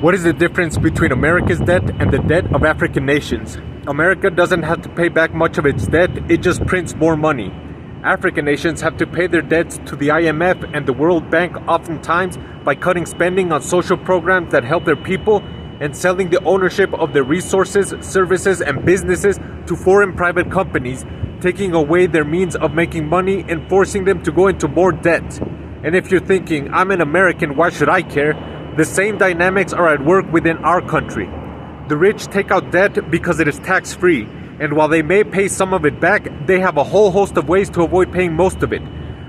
What is the difference between America's debt and the debt of African nations? America doesn't have to pay back much of its debt, it just prints more money. African nations have to pay their debts to the IMF and the World Bank, oftentimes by cutting spending on social programs that help their people and selling the ownership of their resources, services, and businesses to foreign private companies, taking away their means of making money and forcing them to go into more debt. And if you're thinking, I'm an American, why should I care? The same dynamics are at work within our country. The rich take out debt because it is tax-free, and while they may pay some of it back, they have a whole host of ways to avoid paying most of it.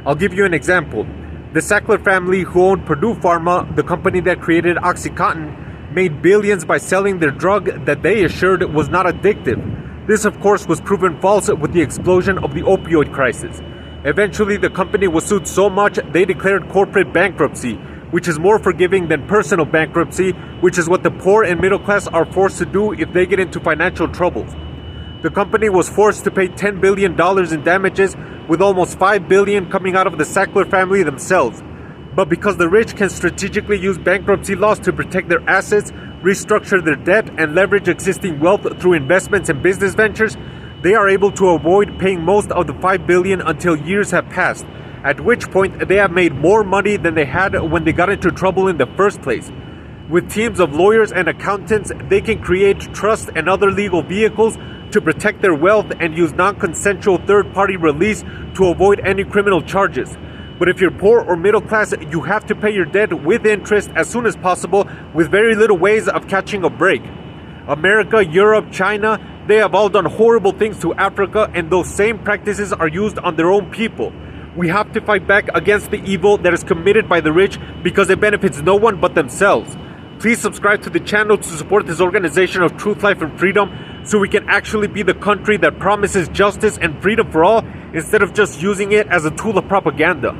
I'll give you an example. The Sackler family, who owned Purdue Pharma, the company that created OxyContin, made billions by selling their drug that they assured was not addictive. This, of course, was proven false with the explosion of the opioid crisis. Eventually, the company was sued so much they declared corporate bankruptcy, which is more forgiving than personal bankruptcy, which is what the poor and middle class are forced to do if they get into financial troubles. The company was forced to pay $10 billion in damages, with almost $5 billion coming out of the Sackler family themselves. But because the rich can strategically use bankruptcy laws to protect their assets, restructure their debt, and leverage existing wealth through investments and business ventures, they are able to avoid paying most of the $5 billion until years have passed, at which point they have made more money than they had when they got into trouble in the first place. With teams of lawyers and accountants, they can create trust and other legal vehicles to protect their wealth and use non-consensual third-party release to avoid any criminal charges. But if you're poor or middle class, you have to pay your debt with interest as soon as possible, with very little ways of catching a break. America, Europe, China, they have all done horrible things to Africa, and those same practices are used on their own people. We have to fight back against the evil that is committed by the rich because it benefits no one but themselves. Please subscribe to the channel to support this organization of truth, life, and freedom so we can actually be the country that promises justice and freedom for all instead of just using it as a tool of propaganda.